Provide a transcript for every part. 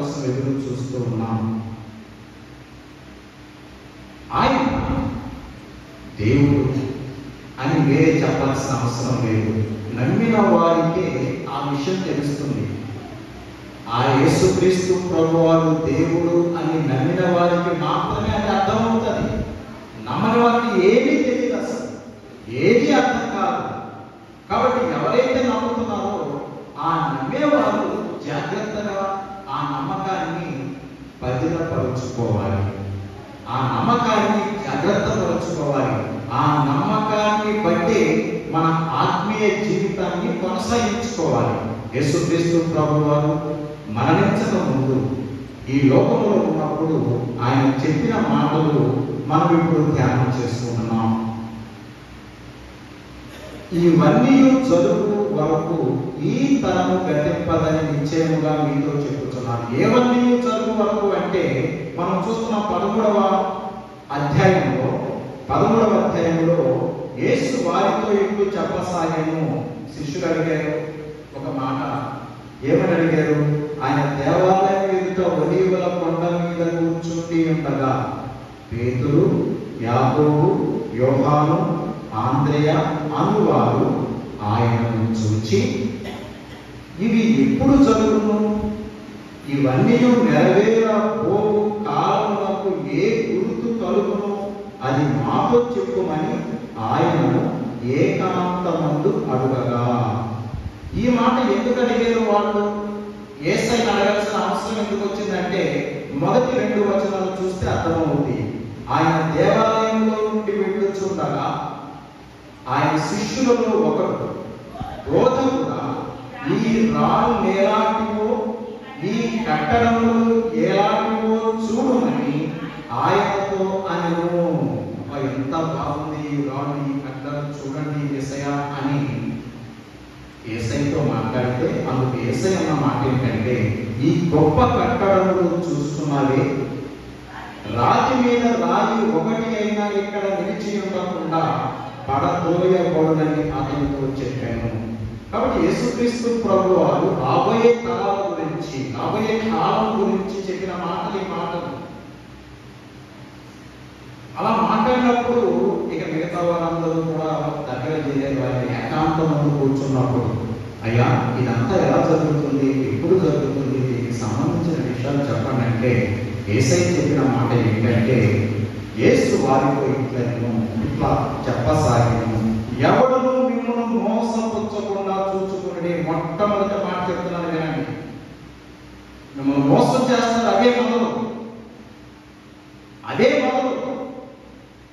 కోసం ఎదురు చూస్తూ ఉన్నాం. ఆయన దేవుడు అని వేరే చెప్పాల్సిన అవసరం లేదు. నమ్మిన వారికే ఆ విషయం తెలుస్తుంది. ఆ యేసుక్రీస్తు ప్రభువారు దేవుడు అని నమ్మిన వారికి మాత్రమే అది అర్థమవుతుంది. నమ్మని వారికి ఏమీ తెలియదు, అసలు ఏది అర్థం కాదు. కాబట్టి ఎవరైతే నమ్ముతున్నారో ఆ నమ్మేవారు జాగ్రత్తగా ఆ నమ్మకాన్ని భద్రపరుచుకోవాలి. ఆ నమ్మకాన్ని జాగ్రత్తపరుచుకోవాలి. ఆ నమ్మకాన్ని బట్టి మన ఆత్మీయ జీవితాన్ని కొనసాగించుకోవాలి. యేసుక్రీస్తు ప్రభువారు మరణించక ముందు ఈ లోకంలో ఉన్నప్పుడు ఆయన చెప్పిన మాటలు మనం ఇప్పుడు ధ్యానం చేసుకుంటున్నాం. ఇవన్నీ జరుగు వరకు ఈ తరము గతింపదని నిశ్చయముగా మీతో చెప్పుతున్నాను. ఏవన్నీ జరుగు వరకు అంటే మనం చూస్తున్న 13వ అధ్యాయంలో యేసు వారితో ఇప్పుడు చెప్పసాగాను. శిష్యులు అడిగారు ఒక మాట. ఏమని అడిగారు? ఆయన దేవాలయం ఎదుట ఒలీవల కొండ మీద కూర్చుండి ఉండగా పేతురు, యాకోబు, యోహాను, ఆంద్రెయ అనువారు ఆయనను చూచి, ఇవి ఎప్పుడు జరుగును? ఇవన్నీ నెరవేరబోవు కాలమునకు ఏ గుర్తు కలుగును? అది మాతో చెప్పుమని ఆయనను ఏకాంతమందు అడుగగా. ఈ మాట ఎందుకు అడిగారు వాళ్ళు? యేసయ్యను అడగాల్సిన అవసరం ఎందుకు వచ్చిందంటే మొదటి 2 వచనాలు చూస్తే అర్థమవుతుంది. ఆయన దేవాలయంలో నుండి వెళ్ళుచుండగా ఆయన శిష్యులలో ఒకడు బోధకుడా, ఈ రాళ్ళు ఎలాంటివో ఈ కట్టడములు ఎలాంటివో చూడమని ఆయనతో అనెను. ఎంత బాగుంది ఈ రాళ్ళు, ఈ కట్టడం చూడండి యేసయ్య అని యేసయ్యతో మాట్లాడితే అందుకు యేసయ్య అన్న మాట ఏంటంటే, ఈ గొప్ప కట్టడములు చూస్తున్నావే, రాతి మీద రాయి ఒకటి అయినా ఇక్కడ నిలిచి ఉండకుండా పడద్రోయకూడదని అతనితో చెప్పాను. కాబట్టి యేసుక్రీస్తు ప్రభువారు రాబోయే కాలం గురించి చెప్పిన మాటలు ఈ మాటలు. అలా మాట్లాడినప్పుడు ఇక మిగతా వారందరూ కూడా దగ్గర చేరే వారి ఏకాంతంలో కూర్చున్నప్పుడు, అయ్యా ఇదంతా ఎలా జరుగుతుంది, ఎప్పుడు జరుగుతుంది, దీనికి సంబంధించిన విషయాలు చెప్పండి అంటే యేసయ్య చెప్పిన మాట ఏంటంటే, యేసు వారితో ఇట్లా చెప్పసాగాను, ఎవడును మిమ్మల్ని మోసపుచ్చకుండా చూచుకుని. మొట్టమొదటి మాట చెప్తున్నాను వినండి. మిమ్మల్ని మోసం చేస్తారు, అదే మొదలు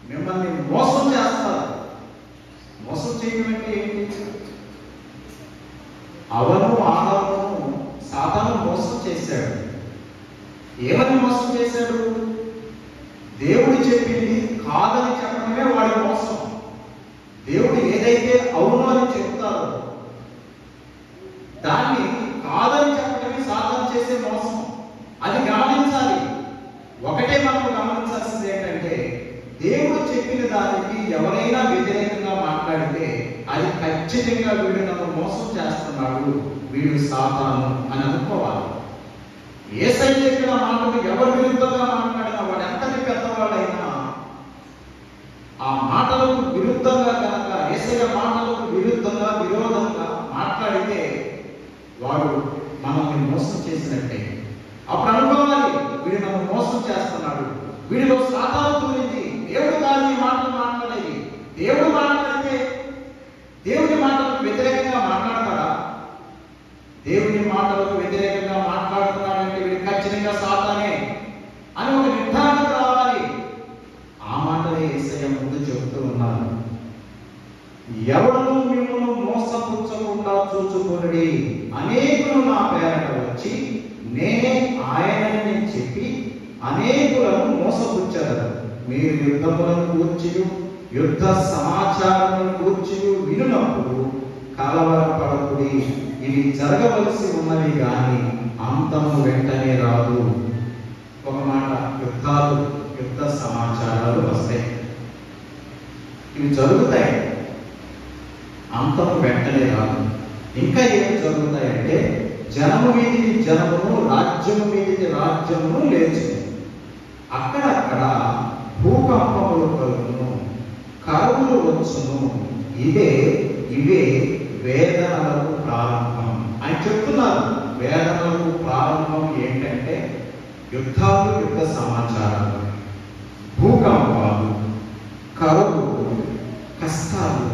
మిమ్మల్ని మోసం చేస్తారు. మోసం చేయడం అంటే ఏంటి? అవను ఆదామును సాతాను మోసం చేశాడు. ఏమని మోసం చేశాడు? దేవుడు చెప్పింది కాదని చెప్పడమే వాడి మోసం. దేవుడు ఏదైతే అవును అని చెప్తారో దాన్ని కాదని చెప్పడమే సాతాను చేసే మోసం. అది గమనించాలి. ఒకటే మనం గమనించాల్సింది ఏంటంటే, దేవుడు చెప్పిన దానికి ఎవరైనా వ్యతిరేకంగా మాట్లాడితే అది ఖచ్చితంగా వీడు నన్ను మోసం చేస్తున్నాడు, వీడు సాతాను అని అనుకోవాలి. యేసయ్య చెప్పిన మాటలు ఎవరు విరుద్ధంగా మాట్లాడినా, వాడు ఎంతటి పెద్దవాడైనా ఆ మాటలకు విరుద్ధంగా కనుక యేసయ్య మాటలకు విరోధంగా మాట్లాడితే వాడు మనల్ని మోసం చేసినట్టే. అప్పుడు అనుకోవాలి, వీడు నన్ను మోసం చేస్తున్నాడు, వీడిలో సాతాను గురించి. దేవుడు కాదు ఈ మాటలు మాట్లాడేది. దేవుడు మాట్లాడితే దేవుని మాటలకు వ్యతిరేకంగా మాట్లాడతాడా? దేవుని మాటలకు వ్యతిరేకంగా మాట్లాడుతున్నాడంటే వీడు ఖచ్చితంగా సాతానే అని ఒక నిర్ధారణకు రావాలి. ఆ మాటలే యేసయ్య ముందు చెబుతూ ఉన్నారు. ఎవరు మిమ్మల్ని మోసపుచ్చకుండా చూచుకొనుడి. అనేకులు నా పేరట వచ్చి నేనే ఆయనని చెప్పి అనేకులను మోసపుచ్చరు. మీరు యుద్ధములను గూర్చి యుద్ధ సమాచారములను గూర్చి వినున్నప్పుడు కలవరపడకుడి. ఇవి జరగవలసి ఉన్నవి కానీ అంతము వెంటనే రాదు. ఒక మాట, యుద్ధ సమాచారాలు వస్తాయి, ఇవి జరుగుతాయి, అంతము వెంటనే రాదు. ఇంకా ఏమి జరుగుతాయంటే జనము మీదికి జనమును, రాజ్యము మీదికి రాజ్యమును లేచును. అక్కడక్కడ భూకంపములు కలుగును, కరువులు వచ్చును. ఇవే వేదనలకు ప్రారంభం. ఆయన చెప్తున్నారు, వేదనలకు ప్రారంభం ఏంటంటే యుద్ధాలు, యుద్ధ సమాచారాలు, భూకంపాలు, కరువు, కష్టాలు,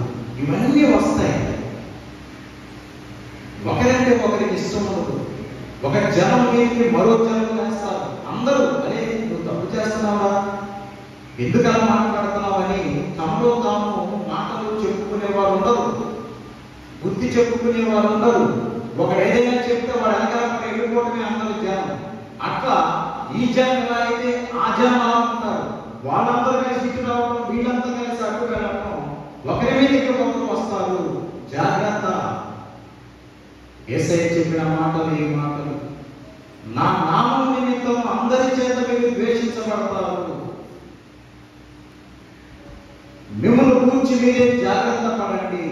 ఇవన్నీ వస్తాయి. ఒకరంటే ఒకరికి ఇష్టం ఉండదు. ఒక జనం మీదకి మరో జనం వేస్తారు. అందరూ అరే నువ్వు తప్పు చేస్తున్నావా, ఎందుకు అలా మాట్లాడుతున్నావని తమలో తాము మాటలు చెప్పుకునేవారు ఉండరు, బుద్ధి చెప్పుకునేవారు ఉండరు. ఒకడు ఏదైనా చెప్తే వాడు వెనకాల వెళ్ళిపోవడమే అందరూ జనం. అట్లా ఈ జనం ఎలా అయితే ఆ జనం అలా ఉంటారు. వాళ్ళందరూ కలిసి ఇటు రావడం, వీళ్ళంతా కలిసి అటు వెళ్ళడం, ఒకరి మీదకి ఒకరు వస్తారు. జాగ్రత్త. యేసయ్య చెప్పిన మాటలు ఈ మాటలు, నా నామం నిమిత్తం అందరి చేత మీరు ద్వేషించబడతారు. మిమ్మల్ని గురించి మీరే జాగ్రత్త పడండి.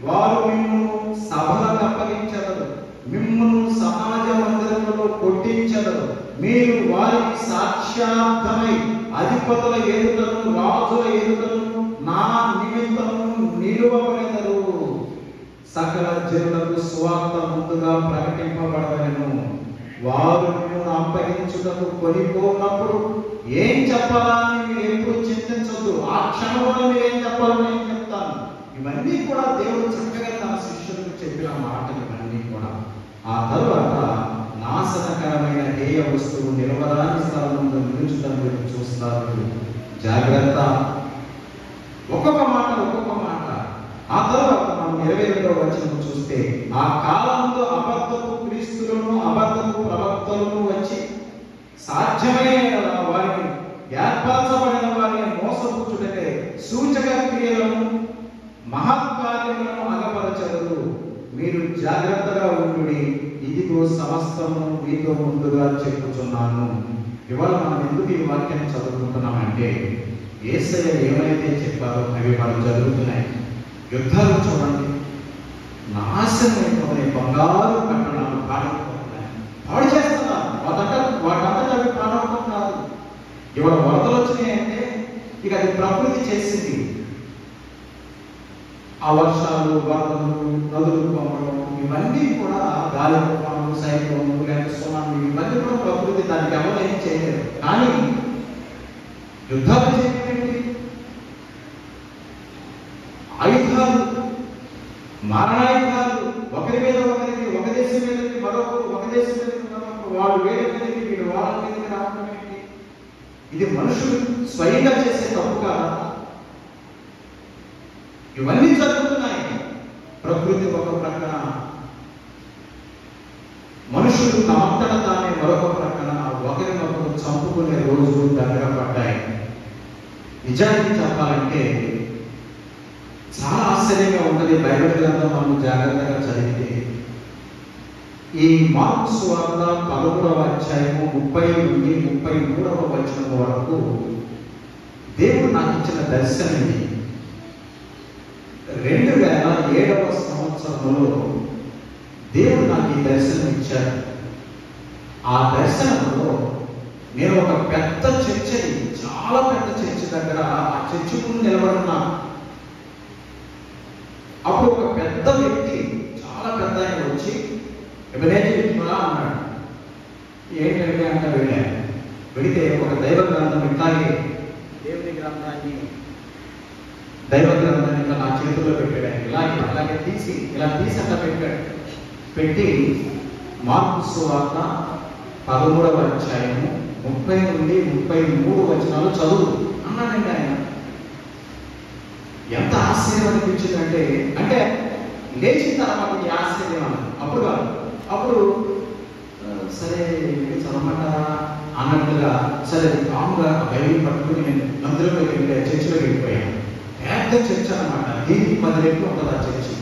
వారు మిమ్మల్ని సభలకు అప్పగించరు, మిమ్మల్ని సమాజ మందిరంలో కొట్టించరు. మీరు వారికి సాక్ష్యార్థమై అధిపతుల ఎదుటను, రాజుల ఎదుటను నా నిమిత్తము నిలువబడెదరు. సకల జనులకు సువార్త ముందుగా ప్రకటింపబడవలెను. వారు మిమ్మల్ని అప్పగించుటకు కొనిపోనప్పుడు ఏం చెప్పాలని మీరు ఎప్పుడు చింతించొద్దు. ఆ క్షణంలో మీరు ఏం చెప్పాలో నేను చెప్తాను. ఇవన్నీ కూడా దేవుడు చక్కగా తన శిష్యులకు చెప్పిన మాటలు ఇవన్నీ కూడా. ఆ తరువాత నాశనకరమైన హేయ వస్తువు నిలవరాని స్థలంలో నిలుచుటను మీరు చూస్తారు. జాగ్రత్త. ఒక్కొక్క మాట ఒక్కొక్క మాట. ఆ తర్వాత మనం 22వ వచనం చూస్తే, ఆ కాలంలో అబద్ధపు క్రీస్తులను, అబద్ధపు ప్రవక్తలను వచ్చి సాధ్యమైన వారిని, ఏర్పరచబడిన వారిని మోసపుచ్చుటకే సూచక క్రియలను, మహత్కార్యములను అగపరచరు. మీరు జాగ్రత్తగా ఉండుడి. ఇదిగో సమస్తము మీతో ముందుగా చెప్పుచున్నాను. ఇవాళ మనం ఎందుకు ఈ వాక్యాన్ని చదువుకుంటున్నామంటే, యేసయ్య ఏమైతే చెప్పారో అవి వాళ్ళు జరుగుతున్నాయి. యుద్ధాలు చూడండి, నాశనం అయిపోతున్నాయి. బంగారు పట్టణాలు పాడైపోతున్నాయి, పాడు చేస్తున్నారు. వాటంతా అవి పాడవడం కాదు. ఇవాళ వరదలు వచ్చినాయంటే ఇక అది ప్రకృతి చేసింది. ఆ వర్షాలు, వరదలు, నదులు పొంగడం, ఇవన్నీ కూడా గాలి తుఫాను, సైక్లోను, లేదా సునామీ, ఇవన్నీ కూడా ప్రకృతి. దానికి ఎవరు ఏం చేయలేదు. కానీ యుద్ధాలు చేయలేంటి, ఆయుధాలు, మారణాయుధాలు, ఒకరి మీద ఒకరికి, ఒక దేశం మీదకి మరొకరు, ఒక దేశం మీదకి మరొకరు, వాడు వేడి మీదకి, వీడు వాళ్ళ మీదకి రావడం ఏంటి? ఇది మనుషులు స్వయంగా చేసే తప్పు కాదా? ఇవన్నీ జరుగుతున్నాయి. ప్రకృతి ఒక ప్రక్కన, మనుషులు తమంతట తానే మరొక ప్రక్కన ఒకరినొకరు చంపుకునే రోజులు దగ్గర పడ్డాయి. నిజానికి చెప్పాలంటే చాలా ఆశ్చర్యంగా ఉంటుంది. బైబిల్ గ్రంథం మనం జాగ్రత్తగా చదివితే, ఈ మార్కు సువార్త 11వ అధ్యాయము 30 నుండి 33వ వచనం వరకు దేవుడు నాకు ఇచ్చిన దర్శనం ఇది. 2007వ సంవత్సరంలో దేవుడు నాకు ఈ దర్శనం ఇచ్చారు. ఆ దర్శనంలో నేను ఒక పెద్ద చర్చని, చాలా పెద్ద చర్చ దగ్గర ఆ చర్చ ముందు నిలబడున్నాను. అప్పుడు ఒక పెద్ద వ్యక్తి, చాలా పెద్ద ఆయన వచ్చి విమలా అన్నాడు. ఏంటంటే అంటే వెళితే ఒక దైవ గ్రంథం ఇట్లాగే దేవుని గ్రంథాన్ని, దైవ గ్రంథాన్ని ఇట్లా నా చేతుల్లో పెట్టాడు. ఇలాగే అలాగే ఇలా తీసి అట్లా పెట్టాడు. పెట్టి మార్కు సువార్త 13వ అధ్యాయము 30 నుండి 33 వచనాలు చదువు అన్నాడండి ఆయన. ఎంత ఆశ్చర్యం అనిపించిందంటే, అంటే లేచిన తర్వాత ఈ ఆశ్చర్యం అన్నది అప్పుడు సరే చదవమంటారా అన్నట్టుగా సరే కాముగా బైబిల్ పట్టుకుని నేను మందిరంలోకి వెళ్ళే చర్చిలోకి వెళ్ళిపోయాను. పెద్ద చర్చ అన్నమాట. దీనికి 10 రెట్లు ఉంటుంది ఆ చర్చి.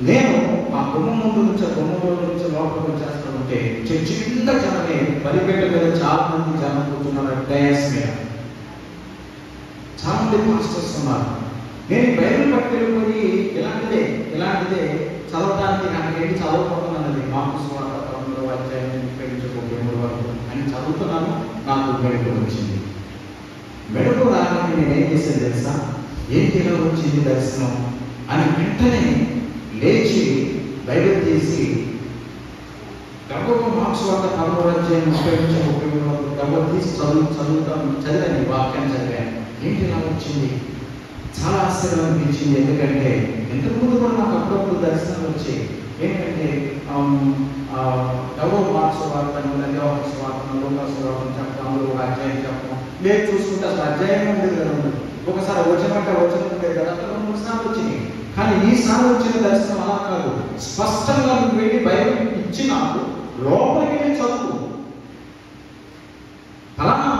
నేను ఆ గుమ్మం ముందు నుంచి, ఆ గుమ్మంలో నుంచి లోపలికి వచ్చేస్తానంటే చర్చి కింద జనమే, బలిపేట మీద చాలా మంది జనం కూర్చున్నారు. డయాస్ మీద చాలా మంది పాస్టర్స్ ఉన్నారు. నేను బైబిల్ పట్టుకెళ్ళిపోయి ఇలాంటిదే చదవడానికి నాకు ఏంటి చదవకూడదు అన్నది మార్కు సువార్త నాకు మెడుకు వచ్చింది. మెడుకు రాగానే నేనేం చేశాను తెలుసా? ఏంటి ఇలా వచ్చింది దర్శనం అని వెంటనే లేచి బైబిల్ తీసి గర్భం మార్క్స్ వార్త 13వ అధ్యాయం 30 గర్భం తీసి చదివాను. వాక్యాన్ని చదివాను. ఏంటి ఇలా వచ్చింది? చాలా ఆశ్చర్యం అనిపించింది. ఎందుకంటే ఇంతకుముందు కూడా నాకు అప్పుడప్పుడు దర్శనాలు వచ్చాయి. ఏంటంటే గర్భం మార్క్స్ వార్తను, లెక్కవార్త వార్తను, లోకాసు వార్తను చెప్పడం, ఒక అధ్యాయం చెప్పడం, లేదు చూసుకుంటే అసలు అధ్యాయం ఉండేది కదా. ఒకసారి వచనం ఉండేది కదా. అక్కడ 3 సార్లు వచ్చినాయి. కానీ ఈసారి వచ్చిన దర్శనం అలా కాదు. స్పష్టంగా నువ్వు వెళ్ళి బైబిల్ ఇచ్చి నాకు లోపలికి వెళ్ళి చదువు, ఫలానా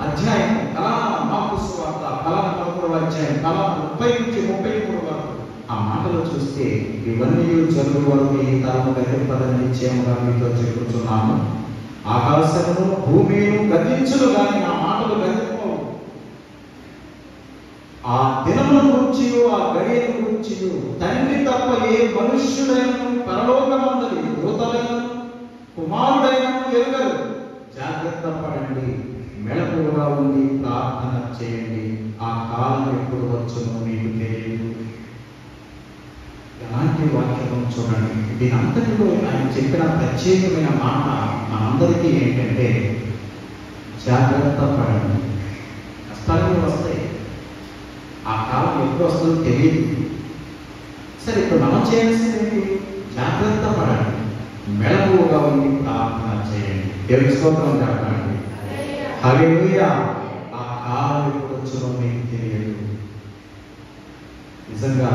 అధ్యాయం, ఫలానా మార్కు వార్త, ఫలానా 13వ అధ్యాయం, ఫలానా 30 నుంచి 33 వరకు ఆ మాటలు చూస్తే ఇవన్నీ జరుగు వరకు ఈ తరము గతింపదని నిశ్చయముగా మీతో చెప్పుచున్నాను. ఆకాశమును భూమిని గతించును కానీ ఆ మాటలు గతింపవు. ఆ దినమును గురించి, ఆ గడియను గురించి తండ్రి తప్ప ఏ మనుష్యుడైన పరలోకమందరి దూతలైన కుమారుడైన ఎరుగరు. జాగ్రత్త పడండి, మెళకువగా ఉండి ప్రార్థన చేయండి. ఆ కాలం ఎప్పుడు వచ్చునో మీకు తెలియదు. ఎలాంటి వాక్యం చూడండి. దీని అంతటిలో ఆయన చెప్పిన ప్రత్యేకమైన మాట మనందరికీ ఏంటంటే జాగ్రత్త పడండి. కష్టాలు వస్తాయి, ఆ కాలం ఎప్పుడు వస్తుందో తెలియదు. సరే, ఇప్పుడు మనం చేయాల్సింది ఏంటి? జాగ్రత్త పడండి, మెళకువగా ఉండి ప్రార్థన చేయండి. దేవుని స్తోత్రం చెప్పండి. హల్లెలూయా. ఆ కాలం ఎప్పుడు వచ్చునో మీకు తెలియదు. నిజంగా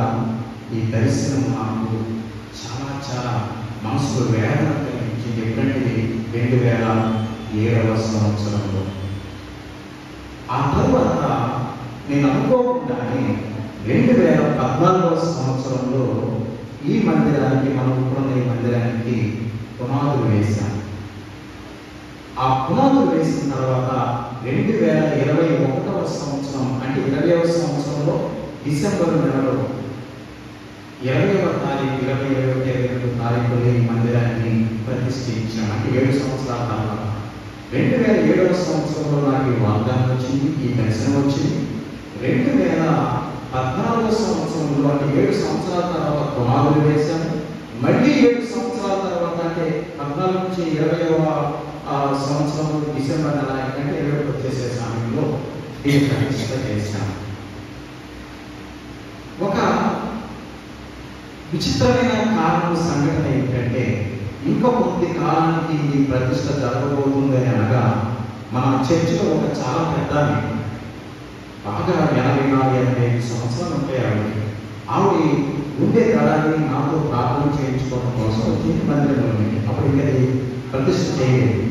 ఈ దర్శనం నాకు చాలా మనసులో వేదన కలిగించింది. ఎప్పుడంటే 2007వ సంవత్సరంలో. ఆ తరువాత నేను అనుకోకుండానే 2014వ సంవత్సరంలో ఈ మందిరానికి, మనం ఇప్పుడున్న ఈ మందిరానికి పునాదులు వేశాను. ఆ పునాదులు వేసిన తర్వాత 2021వ సంవత్సరం అంటే 20వ సంవత్సరంలో డిసెంబర్ నెలలో 20వ తారీఖు 22 తారీఖులో ఈ మందిరాన్ని ప్రతిష్ఠించాను. అంటే 7 సంవత్సరాల తర్వాత 2007వ సంవత్సరంలో నాకు ఈ వాగ్దానం వచ్చింది, ఈ దర్శనం వచ్చింది. 2014వ సంవత్సరంలో అంటే 7 సంవత్సరాల తర్వాత పునాదులు వేశాను. మళ్ళీ 7 సంవత్సరాల తర్వాత అంటే 14 నుంచి 20వ సంవత్సరం డిసెంబర్ నెల అంటే 20కి వచ్చేసే సమయంలో ఈ ప్రతిష్ఠ చేశాను. ఒక విచిత్రమైన కారణం సంఘటన ఏంటంటే ఇంకా కొద్ది కాలానికి ఈ ప్రతిష్ఠ జరగబోతుందని అనగా మన చర్చిలో ఒక చాలా పెద్ద బాగా 84-85 సంవత్సరాలు ఉంటాయి ఆవిడ ఉండే తరాన్ని నాతో ప్రార్థన చేయించుకోవడం కోసం వచ్చింది మందిరంలోని. అప్పుడు ఇంకా ప్రతిష్ఠ చేయలేదు.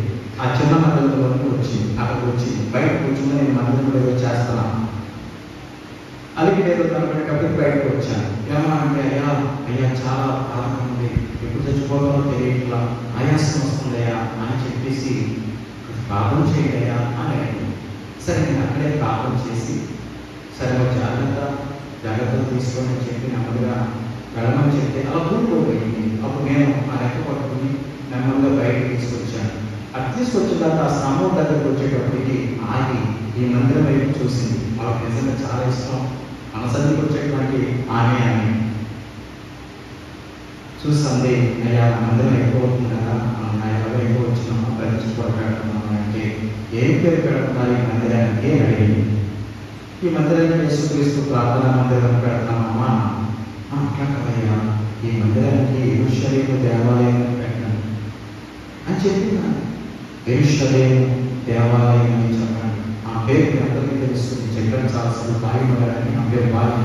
ఆ చిన్న మందిరంలోకి వచ్చింది. అక్కడికి వచ్చి బయట కూర్చుని నేను మందిరంలో ఏదో చేస్తున్నాను. అది నేను కనబడేటప్పుడు బయటకు వచ్చాను. ఏమన్నా అంటే అయ్యా చాలా బాధగా ఉంది, ఎప్పుడు చచ్చిపోవాలో తెలియట్లా, ఆయాసం వస్తుందయ్యా అని చెప్పేసి ప్రార్థన చేయండి అయ్యా అని అడిగింది. సరే, నేను అక్కడే ప్రార్థన చేసి సరే జాగ్రత్తలు తీసుకొని చెప్పి నెమ్మదిగా వెళ్ళమని చెప్తే అలా కూలిపోయింది. అప్పుడు నేను ఆ రెక్క పట్టుకుని నెమ్మదిగా బయటకు తీసుకొచ్చాను. అటు తీసుకొచ్చిన తర్వాత ఆ స్తంభం దగ్గరకు వచ్చేటప్పటికి ఆగి ఈ మందిరం వైపు చూసింది. వాళ్ళకి నిజంగా చాలా ఇష్టం. మన సన్నిధికి వచ్చేటువంటి ఆమె అని చూస్తుంది. అయ్యా మందిరం ఎక్కువ అవుతుంది కదా, ఎవరు ఎక్కువ వచ్చినామో ప్రతిష్ఠ పెడుతున్నాము అంటే ఏం పేరు పెడుతున్నారు ఈ మందిరానికి అని అడిగింది. ఈ మందిరాన్ని యేసుక్రీస్తు ప్రార్థనా మందిరం పెడతామమ్మా. అట్లా కదయ్యా, ఈ మందిరానికి యెరూషలేము దేవాలయం పెట్టండి అని చెప్పినాను. యెరూషలేము దేవాలయం అని చెప్పండి. ఆ పేరు అందరికీ తెలుస్తుంది. చెప్పడం చాలా బాగుండాలని ఆ పేరు బాగా.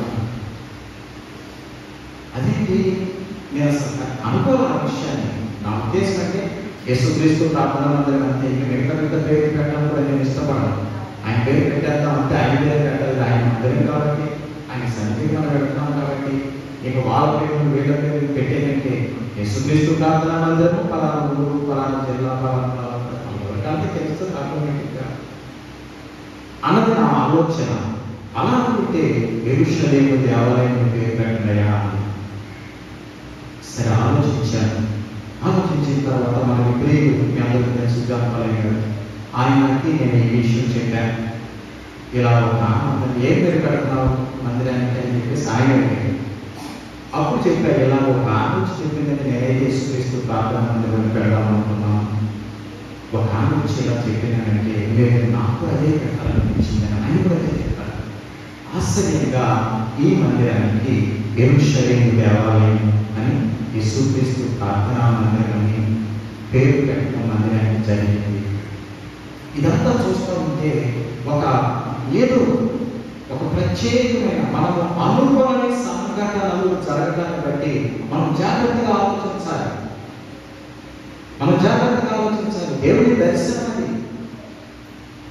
అదేంటి, నేను అసలు అనుకోవాలి ఆ విషయాన్ని. నా ఉద్దేశం అంటే యేసుక్రీస్తు ప్రార్థనా మందిరం అంతే. ఇంకా మిగతా పేరు పెట్టడం కూడా నేను ఇష్టపడను. ఆయన పేరు పెట్టేద్దాం అంటే ఆయన పేరు పెట్టాలి. ఆయన మందిరం కాబట్టి, ఆయన సన్నిధిని మనం పెడుతున్నాం కాబట్టి ఇక వాళ్ళ పేరు వీళ్ళ పేరు పెట్టేదంటే యేసుక్రీస్తు ప్రార్థనా మందిరం పలానా ఊరు, పలానా జిల్లా, పలానా ఎవరికంటే తెలుస్తుంది ఆటోమేటిక్గా అన్నది నా ఆలోచన. అలా అనుకుంటే యెరూషలేము దేవాలయం పేరు పెట్టండియా అని సరే ఆలోచించాను. ఆలోచించిన తర్వాత మన ప్రియుడు మీ అందరికీ తెలుసు జాపాలయ్య గారు ఆయనకి నేను ఈ విషయం చెప్పాను. ఇలా ఒక ఏం పేరు కడుతున్నావు మందిరానికి అని చెప్పేసి ఆయన అడిగాడు. అప్పుడు చెప్పారు, ఇలా ఒక ఆమె వచ్చి చెప్పిందంటే నేనే యేసుక్రీస్తు ప్రార్థన మందిరాన్ని పెడదామనుకున్నాను. ఒక ఆమె వచ్చి ఇలా చెప్పిందంటే లేదు నాకు అదే పెట్టాలనిపించిందని ఆయన కూడా అదే చెప్పారు. ఆశ్చర్యంగా ఈ మందిరానికి యెరూషలేము దేవాలయం అని యేసుక్రీస్తు ప్రార్థనా మందిరాన్ని పేరు పెట్టిన మందిరానికి జరిగింది. ఇదంతా చూస్తూ ఉంటే ఏదో ఒక ప్రత్యేకమైన మనము అనుకోని సంఘటనలు జరగడాన్ని బట్టి మనం జాగ్రత్తగా ఆలోచించాలి. దేవుని దర్శనం అది.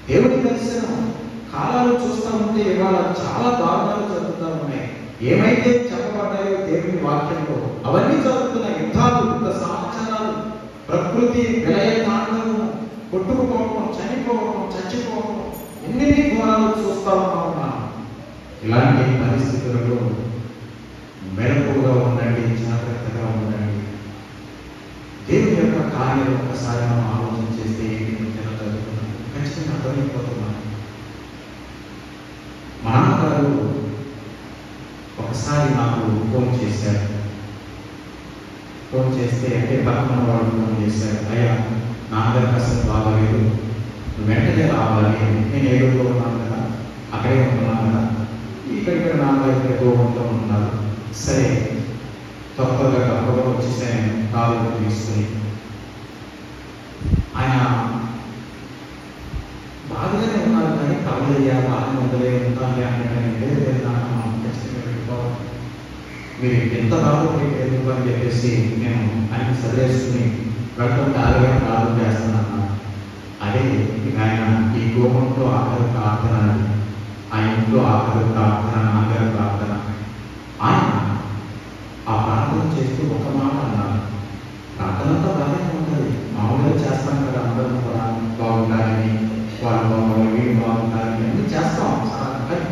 దేవుని దర్శనం కాలాలు చూస్తూ ఉంటే ఇవాళ చాలా దారుణాలు జరుగుతూ ఉన్నాయి. ఏమైతే చెప్పబడ్డాయో దేవుని వాక్యంలో అవన్నీ జరుగుతున్నాయి. యుద్ధాలు, యుద్ధ సమాచారాలు, ప్రకృతి విలయ తాండవము, కొట్టుకుపోవడం, చనిపోవడం, చచ్చిపోవడం, ఎన్ని ఘోరాలు చూస్తా ఉన్నాం. ఇలాంటి పరిస్థితులలో మెలకువగా ఉండండి, జాగ్రత్తగా ఉండండి. దేవుని యొక్క కార్యం ఒక్కసారి మనం ఆలోచన చేస్తే ఏంటి జరుగుతున్నాం ఖచ్చితంగా అర్థమైపోతున్నాం. మా నాన్నగారు ఒకసారి నాకు ఫోన్ చేశారు. ఫోన్ చేస్తే అంటే పక్కన వాళ్ళు ఫోన్ చేశారు, అయ్యా నాన్నగారికి అసలు బాగాలేదు, వెంటనే రావాలి. నేను ఏడులో ఉన్నాను కదా, అక్కడే ఉంటున్నాను కదా, ఇక్కడ నాన్నగారి గోవంతో ఉంటున్నారు. సరే తొందరగా గొప్పగా వచ్చేసాను కాలు తీసుకుని. ఆయన బాగానే ఉన్నారు కానీ కాలేజా బాగానే ఉండలే ఉంటాను అంటే ఖచ్చితంగా పెట్టుకోవాలి, మీరు ఎంత బాగుంటే ఎందుకు అని చెప్పేసి నేను ఆయన చదివేసుకుని వెళ్ళడం ప్రార్థన చేస్తున్నాను. అదే ఆయన ఈ గోమంతో ఆఖరి ప్రార్థన, ఆ ఇంట్లో ఆఖరి ప్రార్థన, నాన్నగారి ప్రార్థన. ఆయన ఆ ప్రార్థన చేస్తూ ఒక మాట అన్నారు, ప్రార్థనంతా బాగానే ఉంటుంది, మామూలుగా చేస్తాం కదా, అందరం కూడా బాగుంటారని, వాళ్ళు బాగుంటారు, వీళ్ళు బాగుంటారని అన్నీ చేస్తాం.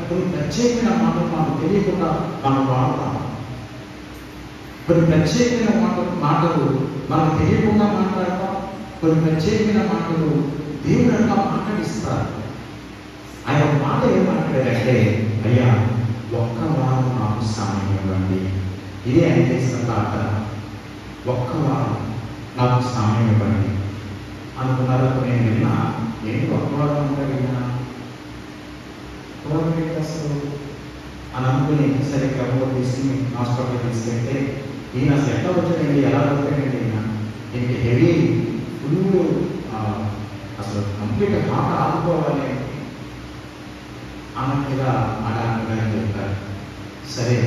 కొన్ని ప్రత్యేకమైన మాటలు మనకు తెలియకుండా మనం వాడతాం. కొన్ని ప్రత్యేకమైన మాటలు మనకు తెలియకుండా మాట్లాడతాం. కొన్ని ప్రత్యేకమైన మాటలు దేవుడు అంతా మాట్లాడిస్తారు. ఆయన మాట ఏం మాట్లాడారంటే, అయ్యా ఒక్క వారం నాకు సమయం ఇవ్వండి. ఇదే ఆయన చేసిన ప్రార్థన, ఒక్క వారం నాకు సమయం ఇవ్వండి అనుకున్నారు. నేను విన్నా, ఏంటి ఒక్క వారం అంటే విన్నా అసలు అని అనుకుని సరే క్రమంలో తీసుకుని హాస్పిటల్ తీసుకెళ్తే ఈయన అసలు ఎట్లా వచ్చాడండి, ఎలా వచ్చాడండి, ఈయనకి హెవీ ఫుల్ అసలు కంప్లీట్ హార్ట్ ఆదుకోవాలి అన్నట్టుగా అడాగా చెప్తారు. సరే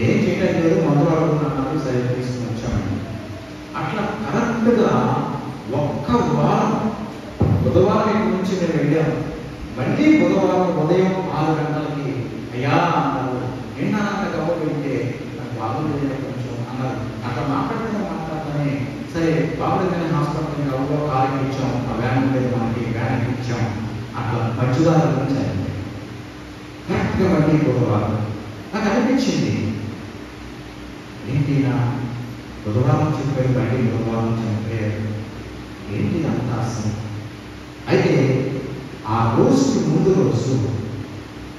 ఏం చేయడం లేదు, మందులు అడుగుతున్నారు, సరే తీసుకుని వచ్చామండి. అట్లా కరెక్ట్గా ఒక్క వారం బుధవారం నుంచి మేము వెళ్ళాము. మళ్ళీ బుధవారం ఉదయం 6 గంటలకి అయ్యా అన్నారు. నిన్న గౌరవ వెళ్తే నాకు బాగుంది కొంచెం అన్నారు. అట్లా మాట్లాడతానే సరే బాగుందని హాస్పిటల్ గౌరవ కారు ఇచ్చాం, ఆ వ్యాన్ ఉండేది మనకి, వ్యాన్ ఇచ్చాం. అట్లా మధ్యదారు నుంచి అయింది. కరెక్ట్గా మళ్ళీ బుధవారం నాకు అనిపించింది, ఏంటి నా బుధవారం చెప్పారు, మళ్ళీ బుధవారం చెప్పారు, ఏంటి అంత అసలు. అయితే ఆ రోజుకి ముందు రోజు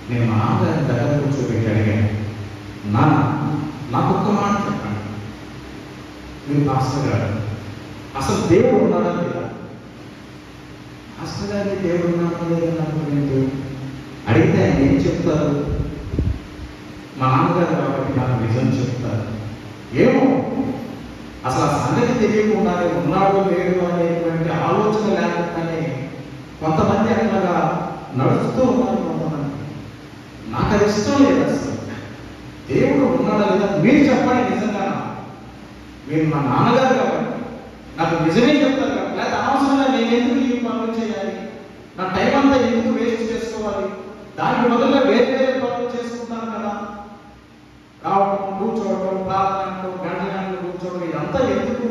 నేను మా నాన్నగారిని దగ్గర కూర్చోబెట్టి అడిగాను, నాన్న నాకు ఒక్క మాట చెప్పండి, మీరు పాస్టర్ గారు అసలు దేవుడు ఉన్నాడా లేదా? పాస్టర్ గారి దేవుడు ఉన్నాడా లేదని అనుకునేది అడిగితే ఆయన ఏం చెప్తారు? మా నాన్నగారు కాబట్టి నాకు నిజం చెప్తారు. ఏమో అసలు ఆ సంగతి తెలియకుండానే ఉన్నాడో లేడు అనేటువంటి ఆలోచన లేకుండానే కొంతమంది అట్లాగా నడుస్తూ ఉన్నారు. కొంతమంది నాకు అది ఇష్టం లేదు. అసలు దేవుడు ఉన్నాడా లేదా మీరు చెప్పండి, నిజంగా మీరు మా నాన్నగారు కాబట్టి నాకు నిజమే చెప్తారు కాబట్టి, లేదా అనవసరంగా నేను ఎందుకు ఈ పనులు చేయాలి, నా టైం అంతా ఎందుకు వేస్ట్ చేసుకోవాలి, దానికి బదులుగా వేరే వేరే పనులు చేసుకుంటాను కదా, రావడం, కూర్చోవడం, ప్రార్థనలు, గంటలు కూర్చోవడం, ఇదంతా ఎందుకు,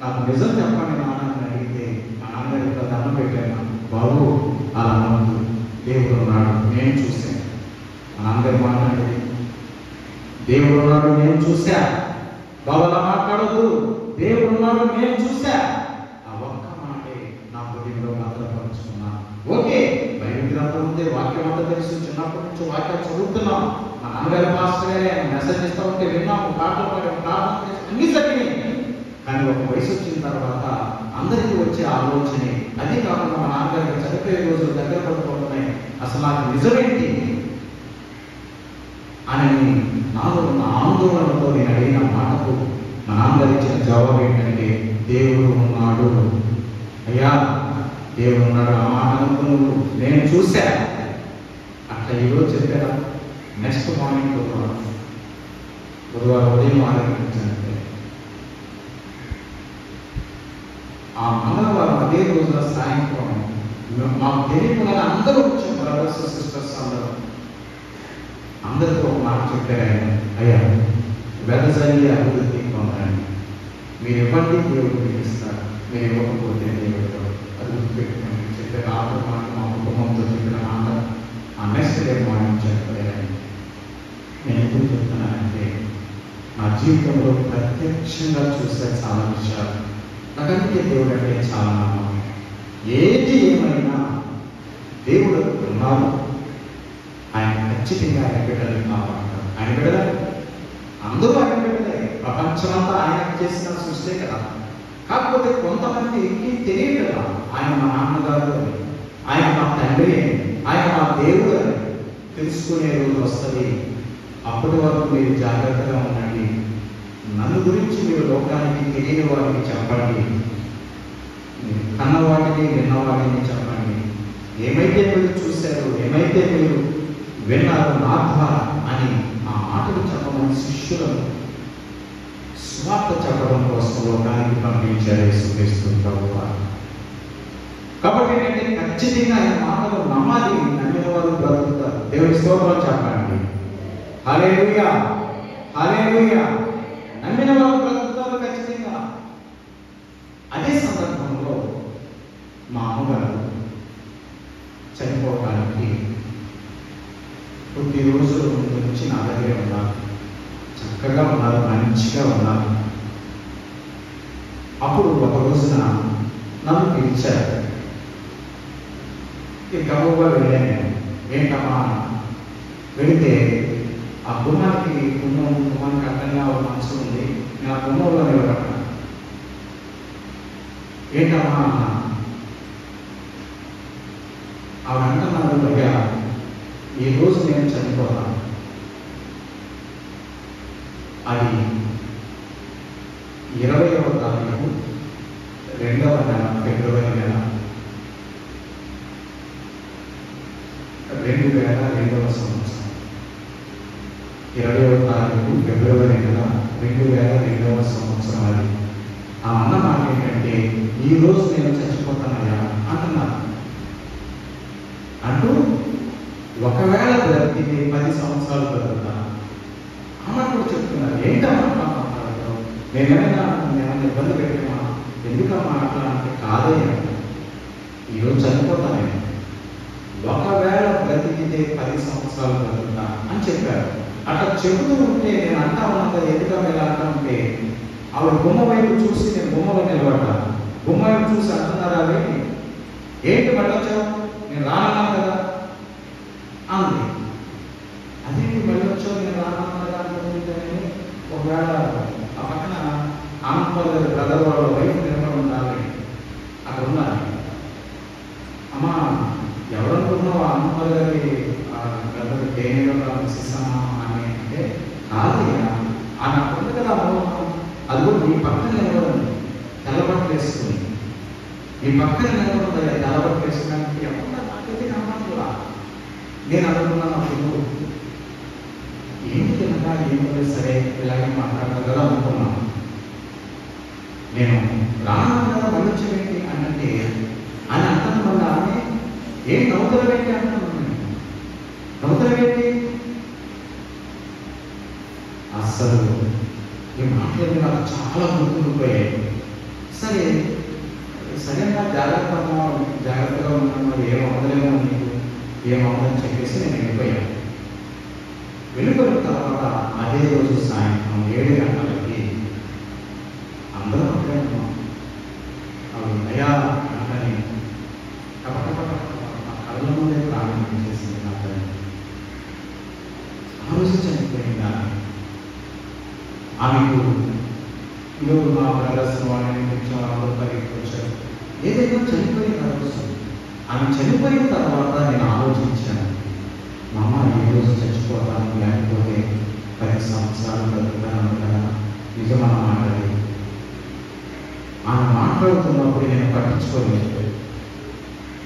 నాకు నిజం చెప్పండి నాన్న అడిగితే మా నాన్నగారి దండం పెట్టాను, బాబు అలా అన్నట్టు దేవుడు ఉన్నాడు నేను చూశాను. మా నాన్నగారు మాట్లాడేది, దేవుడు ఉన్నాడు నేను చూశా, బాబు అలా మాట్లాడదు, దేవుడు ఉన్నాడు నేను చూశా. ఆ ఒక్క మాటే నా హృదయంలో భద్రపరుచుకున్నాను. ఓకే, బైబిల్ గ్రంథం ఉంది, వాక్యం అంతా తెలుసు, చిన్నప్పటి నుంచి వాక్యాలు చదువుతున్నాం. మా నాన్నగారి పాస్టర్ గారే ఆయన మెసేజ్ ఇస్తూ ఉంటే విన్నాము, పాటలు పాడాము, ప్రార్థన చేసి అన్ని జరిగినాయి. కానీ ఒక వయసు వచ్చిన తర్వాత అందరికీ వచ్చే ఆలోచనే, అదే కాకుండా మా నాన్నగారికి చనిపోయే రోజులు దగ్గర పడుతున్నాయి, అసలు నాకు నిజమేంటి అని నాలో ఉన్న ఆందోళనతో నేను అడిగిన మాటకు మా నాన్నగారు ఇచ్చిన జవాబు ఏంటంటే, దేవుడు ఉన్నాడు అయ్యా, దేవుడు ఉన్నాడు. ఆ మాట నువ్వు నేను చూశా. అట్లా ఈరోజు చెప్పారా? నెక్స్ట్ మార్నింగ్ బుధవారం ఉదయం ఆలోచించండి. ఆ మంగళవారం అదే రోజున సాయంత్రం మాకు తెలియకుండా అందరూ వచ్చాం, బ్రదర్స్ సిస్టర్స్ అందరితో ఒక మాట చెప్పారు. అయ్యా, వెదజల్లి అభివృద్ధి పొందండి. మీరు ఇవ్వండి, దేవుడు మీకు ఇస్తారు. మీరు ఇవ్వకపోతే దేవుడు అది గుర్తుపెట్టుకోండి. చెప్పే రాత్రి మాట మా కుటుంబంతో చెప్పిన మాట ఆ నెక్స్ట్ డే మార్నింగ్ చెప్పలేదని నేను ఎందుకు చెప్తున్నానంటే, నా జీవితంలో ప్రత్యక్షంగా చూసే చాలా విషయాలు. నాకంటే దేవుడు అంటే చాలా నమ్మకం. ఏది ఏమైనా దేవుడు ఉన్నారు. ఆయన ఖచ్చితంగా ఆయన బిడ్డలు కావాలంటారు. ఆయన బిడ్డలే, అందరూ ఆయన బిడ్డలే. ప్రపంచమంతా ఆయన చేసిన సృష్టి కదా. కాకపోతే కొంతమందికి తెలియదు కదా, ఆయన మా నాన్నగారు, ఆయన మా తండ్రి, ఆయన మా దేవుడు అని తెలుసుకునే రోజు వస్తుంది. అప్పటి వరకు మీరు జాగ్రత్తగా ఉండండి. నన్ను గురించి మీరు లోకానికి తెలియని వారికి చెప్పండి, కన్నవాటిని విన్నవాటిని చెప్పండి. ఏమైతే మీరు చూశారో, ఏమైతే మీరు విన్నారు నా ద్వారా అని ఆ మాటలు చెప్పమని శిష్యులను స్వార్థ చెప్పడం కోసం లోకానికి పంపించారు యేసుక్రీస్తు ప్రభువారు. కాబట్టి ఏంటంటే ఖచ్చితంగా ఆయన మాటలు నమ్మాలి. నమ్మిన వారు బ్రతుకుతారు. దేవుని స్తోత్రం చెప్పండి. హల్లెలూయా, హల్లెలూయా. నమ్మిన వారు బ్రతుకుతారు ఖచ్చితంగా. అదే సందర్భంలో మా అమ్మగారు చనిపోవడానికి కొద్ది రోజుల ముందు నుంచి నా దగ్గరే ఉన్నారు. చక్కగా ఉన్నారు, మంచిగా ఉన్నారు. అప్పుడు ఒక రోజున నన్ను పిలిచారు. గబగబా వెళ్ళాను. ఏంటమ్మా? వెళితే ఆ గుమ్మానికి అడ్డంగా ఒక మనసు ఉంది. నేను ఆ గుమ్మంలో నిలబడ్డా. ఏంటమ్మా అన్నా? ఆవిడ అంటున్నారు, అయ్యా, ఈ రోజు నేను చనిపోతాను. అది 20వ తారీఖు 2వ నెల, ఫిబ్రవరి నెల 2002వ సంవత్సరం. 20వ తారీఖు ఫిబ్రవరి నెల 2002వ సంవత్సరం. అది ఆ అన్న మాట ఏంటంటే, ఈ రోజు నేను చచ్చిపోతానయ్యా అంటున్నాను. అంటూ ఒకవేళ బ్రతికితే 10 సంవత్సరాలు బ్రతుకుతా అన్నప్పుడు చెప్తున్నారు. ఏంటమ్మా మాట్లాడతావు? నేనేమైనా ఇబ్బంది పెట్టామా? ఎందుకమ్మా అట్లా అంటే, కాదయ్యా, ఈరోజు చనిపోతాను. ఒకవేళ బ్రతికితే 10 సంవత్సరాలు బ్రతుకుతా అని చెప్పారు. అట్లా చెబుతూ ఉంటే నేను అంటా ఉన్నంత ఎందుకమ్మా ఇలా అంటా ఉంటే, ఆవిడ గుమ్మ వైపు చూసి నేను గుమ్మలో నిలబడ్డాను. గుమ్మ వైపు చూసి అంటున్నారా, ఏంటి మళ్ళీ వచ్చావు? నేను రానన్నాను కదా అంది. అదేంటి మళ్ళీ వచ్చావు, నేను రానన్నాను కదా అంటుందని. ఒకవేళ ఆ పక్కన ఆనంద్ బ్రదర్ వాళ్ళ వైఫ్ నిలబడి ఉండాలి, అక్కడ ఉన్నారు. అమ్మా, ఎవరనుకున్నావు? ఆనంద్ గారి బ్రదర్ దేనిలో మిస్సమ్మా అని అంటే, కాదయ్యా, ఆమె అక్కడ ఉంది కదా అనుకున్నాం. అది కూడా మీ పక్కన నిలబడండి, తెల్లబట్టలు వేసుకుని. మీ పక్కన నిలబడి తెల్లబట్టలు వేసుకోవడానికి ఎవరు నాకైతే నమ్మట్లా. నేను అనుకున్నాను, అప్పుడు ఏంటి తినగా ఏమి సరే ఇలాగే మాట్లాడాలి కదా అనుకున్నాను. నేను రాను కదా మళ్ళీ వచ్చేవేంటి అంటే అని అంటాను. వల్ల ఆమె ఏం నవ్వుతలవేంటి అంటున్నాను. నవ్వుతలవేంటి? అస్సలు ఈ మాటలు నాకు చాలా గుర్తుండిపోయాయి. సరే సడన్గా జాగ్రత్తగా ఉన్నాను, ఏమవుతలేమో నీకు, ఏమవుతుందని చెప్పేసి నేను వెళ్ళిపోయాను. వెళ్ళిపోయిన తర్వాత అదే రోజు సాయంత్రం 7 గంటలకి అందరూ అక్కడే ఉన్నాం. అవి అయ్యా అంటే నువ్వు నా బ్రదర్స్ వాళ్ళని తెచ్చిన వాళ్ళందరూ పరిగెత్తి వచ్చారు. ఏదైనా చనిపోయిన రోజు ఆమె చనిపోయిన తర్వాత నేను ఆలోచించాను, మా అమ్మ ఈ రోజు చచ్చిపోతాను, లేకపోతే 10 సంవత్సరాలు బ్రతుకుతాను కదా. నిజమన్న మాట్లాడి ఆమె మాట్లాడుతున్నప్పుడు నేను పట్టించుకోలేదు.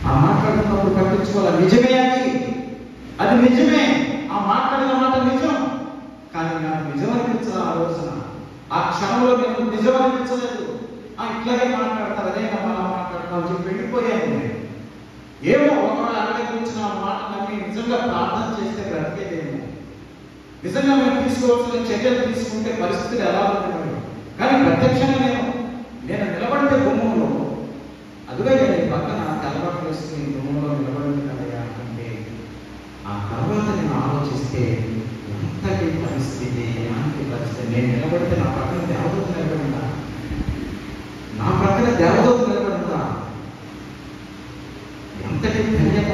ఆ మాట్లాడుతున్నప్పుడు పట్టించుకోవాలి. నిజమే, అది నిజమే. ఆ మాట్లాడిన మాట నిజం. కానీ నాకు నిజం అనిపించదు. ఆ రోజున ఆ క్షణంలో నేను నిజం అనిపించలేదు. ఇట్లాగే మాట్లాడతారు, అదే మళ్ళా మాట్లాడతాను చెప్పి వెళ్ళిపోయాను నేను. ఏమో ఒకవేళ అక్కడే కూర్చున్న ఆ మాట నమ్మి నిజంగా ప్రార్థన చేస్తే బ్రతికేదేమో. నిజంగా మేము తీసుకోవాల్సిన చర్యలు తీసుకుంటే పరిస్థితులు ఎలా ఉంటుంది. కానీ ప్రత్యక్షంగా నేను నిలబడితే గుమ్మంలో అదుగా నేను పక్కన తెల్లబట్టు వేసుకుని గుమ్మంలో నిలబడింది కదా అంటే ఆ తర్వాత నేను ఆలోచిస్తే ఎంతటి పరిస్థితి, ఎలాంటి పరిస్థితి. నేను నిలబడితే నా పక్కన దేవదూత నిలబడిందా, నా పక్కన దేవదూత నిలబడిందా. ఎంతటి ధన్యత,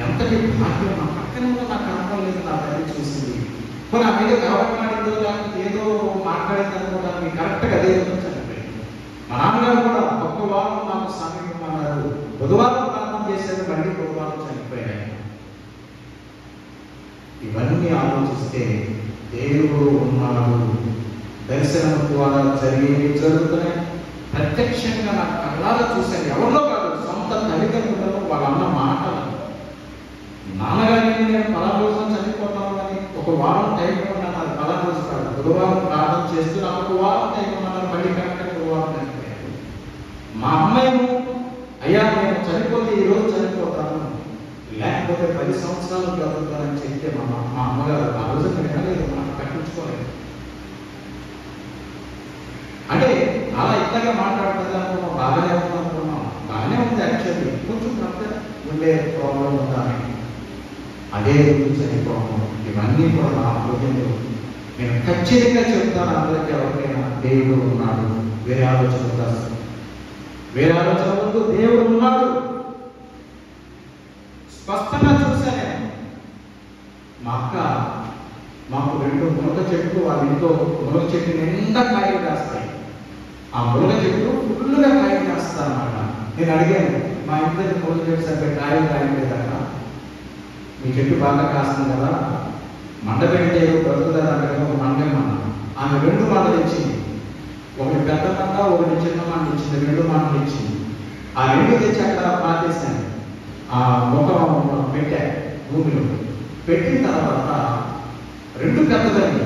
ఎంతటి భాగ్యం. నా పక్కన నాకు కనపడలేదు. నా తల్లి చూసింది. కొన్ని ఆ మీద కాబట్టాడిందో లేకపోతే ఏదో మాట్లాడింది అనుకోవడానికి కరెక్ట్గా అదే చనిపోయింది. మా నాన్నగారు కూడా ఒక్క వారం నాకు సమీపం అన్నారు. బుధవారం ప్రార్థన చేసేది, మళ్ళీ బుధవారం చనిపోయాయి. ఇవన్నీ ఆలోచిస్తే దేవుడు ఉన్నాడు. దర్శనం ద్వారా జరుగుతున్నాయి. ప్రత్యక్షంగా నాకు కళ్ళారా చూశాను. ఎవరిలో కాదు, సొంత తల్లిదండ్రులను వాళ్ళ అన్న మాటలు. నాన్నగారిని నేను 10 రోజులు చనిపోతాను అని ఒక వారం టైం ఉన్నాను. అది 10 రోజులు కాదు. బుధవారం ప్రార్థన చేస్తూ నాకు ఒక వారం టైం ఉన్నాను. మళ్ళీ కరెక్ట్గా బుధవారం చనిపోయాను. మా అమ్మాయిను అయ్యా నేను చనిపోతే ఈరోజు చనిపోతాను, లేకపోతే 10 సంవత్సరాలు బ్రతుకుతానని చెప్తే మా అమ్మగారు ఆ రోజు వినలేదు, నాకు పట్టించుకోలేదు. అంటే అలా ఇట్లాగే మాట్లాడుతుంది అనుకున్నాం. బాగానే ఉంది అనుకున్నాం. బాగానే ఉంది. యాక్చువల్లీ కొంచెం ఉండే ప్రాబ్లం ఉందని అదే రోజు చనిపోవడం. ఇవన్నీ కూడా నా హృదయంలో నేను ఖచ్చితంగా చెప్తాను అందరికీ. ఎవరికైనా దేవుడు ఉన్నాడు. వేరే ఆలోచన వద్దు. దేవుడు ఉన్నాడు. స్పష్టంగా చూశాను. మా అక్క మాకు 2 మునగ చెట్లు, వాళ్ళ ఇంట్లో మునగ చెట్టు నిండా కాయలు కాస్తాయి. ఆ మునగ చెట్టు ఫుల్గా కాయలు కాస్తారన్నమాట. నేను అడిగాను, మా ఇంట్లో మునగ చెట్టు సరిగ్గా కాయలు కాయలేదక్క, మీ చెట్టు బాగా కాస్తుంది కదా, మండ పెడితే బ్రతుకుతుంది అంటే ఒక మండేమన్నా. ఆమె 2 మండలు ఇచ్చింది. ఒకటి పెద్ద మండ, ఒకటి చిన్న మండ ఇచ్చింది. 2 మండలు ఇచ్చింది. ఆ 2 తెచ్చి అక్కడ పాతేశాను. ఆ ముఖం పెట్టా భూమిలో. పెట్టిన తర్వాత 2 పెద్దదైంది.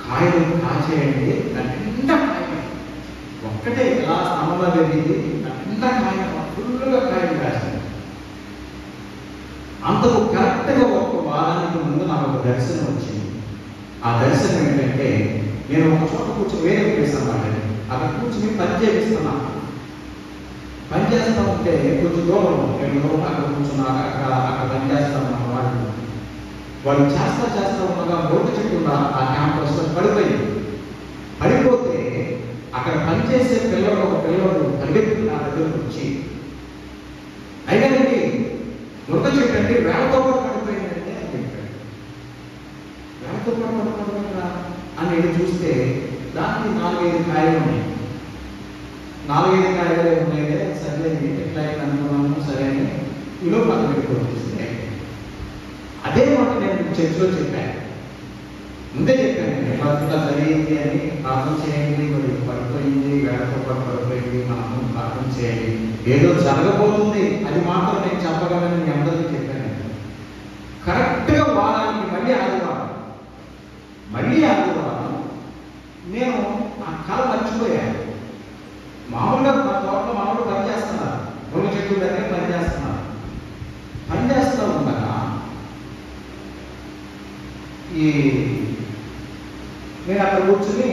కాయలు కాచేయండి. నిండా కాయలు ఒక్కటే ఇలా స్తంభంలో పెరిగింది. నిండా కాయలు, ఫుల్గా కాయలు కాసింది. అంతకు కరెక్ట్గా ఒక వారానికి ముందు నాకు ఒక దర్శనం వచ్చింది. ఆ దర్శనం ఏంటంటే, నేను ఒక చోట కూర్చొని వేరే ప్లేస్ అన్నమాట. అక్కడ కూర్చొని పని చేపిస్తున్నాను. పని చేస్తూ ఉంటే కొంచెం దూరం, 2 దూరం అక్కడ కూర్చున్నా. అక్కడ పని చేస్తాను. వాళ్ళు చేస్తా ఉండగా రోడ్డు చెట్టు ఆ క్యాంపస్ పడిపోతే అక్కడ పనిచేసే ఒక పిల్లవాడు పరిగెత్తుకు నా దగ్గరకు వచ్చి, అయినండి రోడ్డు చెట్టు అంటే వేళతో పాటు పడిపోయిందండి అని చెప్పాడు. వేళతో పాటు పడిపోయిందా అని నేను చూస్తే దానికి 4-5 కాయలు ఉన్నాయి. 4-5 కాయలు ఉన్నాయి. సరే ఎట్లా అనుకున్నాము. సరే అని ఈలో పక్కన పెట్టుకోవచ్చు. అదే మాట నేను చర్చిలో చెప్పాను. ముందే చెప్పాను, ఇట్లా జరిగింది అని ప్రార్థన చేయండి. మరి పడిపోయింది, వేళతో పాటు పడిపోయింది, మనం ప్రార్థన చేయండి. ఏదో జరగబోతుంది అది మాత్రం నేను చెప్పగలను మీ అందరికీ చెప్పాను. కరెక్ట్గా వారానికి మళ్ళీ ఆదివారం నేను ఆ కళ మర్చిపోయాను. మామూలుగా మా తోటలో మామూలు పనిచేస్తున్నారు. మునగ చెట్టు దగ్గర పనిచేస్తున్నారు. పనిచేస్తూ ఉండగా నేను అక్కడ కూర్చుని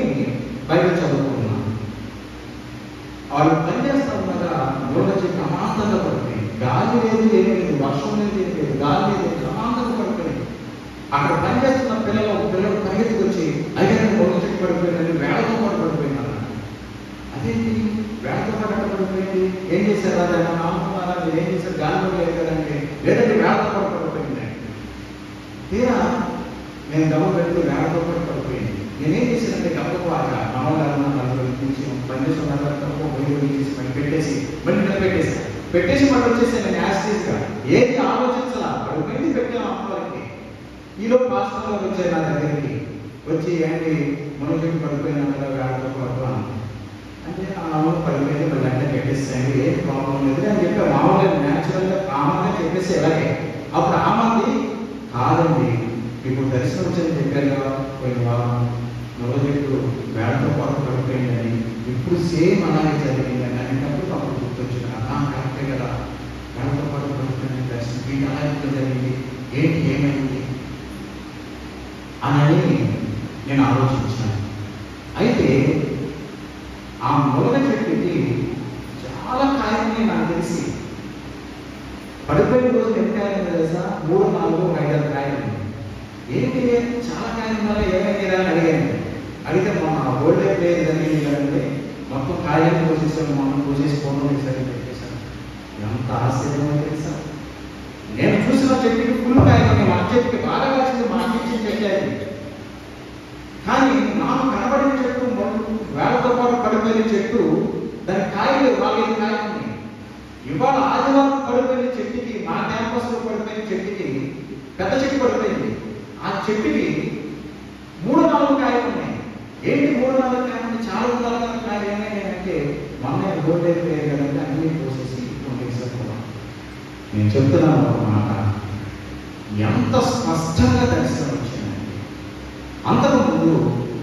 బయట చదువుకున్నాను. వాళ్ళు పనిచేస్తూ ఉండగా మునగ చెట్టు అమాంతంగా పడిపోయింది. గాలి లేదు, ఏమీ లేదు, వర్షం లేదు, ఏం లేదు, గాలి లేదు, అమాంతంగా పడిపోయింది. అక్కడ పనిచేస్తున్న పిల్లలు పరిగెత్తుకొచ్చి అయితే మునగ చెట్టు పడిపోయిందని వేళతో పాటు పడిపోయినారు. అదేంటి వేళతో పాటు అక్కడ పడిపోయింది, ఏం చేశారు? అది అనుకున్నారా? మీరు ఏం చేశారు? గాలిలో లేదు కదండి. లేదంటే వేళతో పాటు పడిపోయింది. తీరా నేను డబ్బులు పెట్టి వేళతో పాటు పడిపోయింది. నేనేం చేశానంటే డబ్బుకు మామూలుగా నలుగురు తీసి పనిచేసిన పెట్టేసి మళ్ళీ పెట్టేసి మళ్ళీ వచ్చేసాను. నేను యాసిడ్గా ఏది ఆలోచించాలా పడిపోయింది పెట్టాను అమ్మవారికి. ఈలోపు పాస్టర్ గారు వచ్చారు నా దగ్గరికి. వచ్చి ఏంటి మనోజుకి పడిపోయినా కదా వేళతో పాటు అంటే అవును పడిపోయింది మళ్ళీ అంటే పెట్టేసాను, ఏం ప్రాబ్లం లేదు అని చెప్పి మామూలుగా న్యాచురల్గా కామన్గా చెప్పేసి ఇలాగే. అప్పుడు ఆమంది కాదండి ఇప్పుడు దర్శనం వచ్చేది చెప్పారు కదా పోయిన వారం మనోజుకు వేళతో పాటు పడిపోయిందని, ఇప్పుడు సేమ్ అలాగే జరిగిందని అనేటప్పుడు అప్పుడు గుర్తొచ్చింది. కరెక్టే కదా వేళతో పాటు పడిపోయింది దర్శనం వీటి అలా ఎప్పుడు జరిగింది ఏంటి ఏమైంది అని నేను ఆలోచించాను. అయితే ఆ మునగ చెట్టుకి చాలా కాయని నాకు తెలిసి పడిపోయిన రోజులు ఎన్ని కాయలు తెలుసా? 3, 4, 5 కాయలు. ఏంటి చాలా కాయలు ఉన్నారా ఏమైంది అని అడిగాను. అడిగితే మొన్న ఓల్డ్ ఏజ్ లేదు జరిగింది మొత్తం కాయలు పోసేసాను, మొన్న పోసేసి ఫోన్లో సరి పెట్టేశాను. ఎంత ఆశ్చర్యమో తెలుసా? నేను చూసిన చెట్టుకి ఫుల్ కాయలు, మా చెట్టుకి బాగా కాసింది, మా అమ్మించిన చెట్టు అది. కానీ నాకు కనబడిన చెట్టు వేళతో పాటు పడిపోయిన చెట్టు దాని కాయలు 4-5 కాయలు ఉన్నాయి. ఇవాళ ఆదివారం పడిపోయిన చెట్టుకి మా క్యాంపస్లో పడిపోయిన చెట్టుకి పెద్ద చెట్టు పడిపోయింది. ఆ చెట్టుకి 3-4 కాయలు ఉన్నాయి. ఏంటి 3-4 కాయలు? చాలా రకాల కాయలు ఏమైనాయంటే మొన్న గోల్డ్ అయిపోయాయి కదంటే అన్ని పోసేసి నేను చెప్తున్నాను ఒక మాట, ఎంత స్పష్టంగా దర్శనం వచ్చిందండి. అంతకుముందు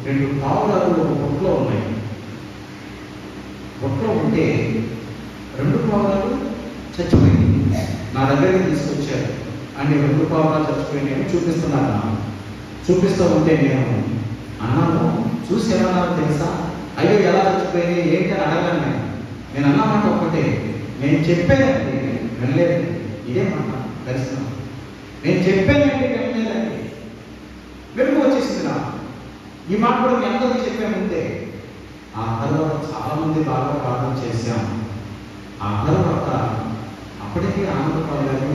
2 పావురాలు ఒక బొట్లో ఉన్నాయి. బొట్లో ఉంటే 2 పావురాలు చచ్చిపోయింది. నా దగ్గరికి తీసుకొచ్చారు అండ్ 2 పావురాలు చచ్చిపోయినాయని చూపిస్తున్నాను. చూపిస్తూ ఉంటే నేను అన్నాను, చూసి ఏమన్నాను తెలుసా? అయ్యో ఎలా చచ్చిపోయింది ఏంటి అని అడగాను. నేను అన్నమాట ఒక్కటే, నేను చెప్పానండి వినలేదు. ఇదే మాట దర్శనం. నేను చెప్పానండి వినలేదండి. వెనుక వచ్చేసింది నా ఈ మాట కూడా మీ అందరికీ చెప్పే ముందే. ఆ తర్వాత చాలా మంది బాగా ప్రార్థన చేశాం. ఆ తర్వాత అప్పటికీ ఆనందపడలేదు,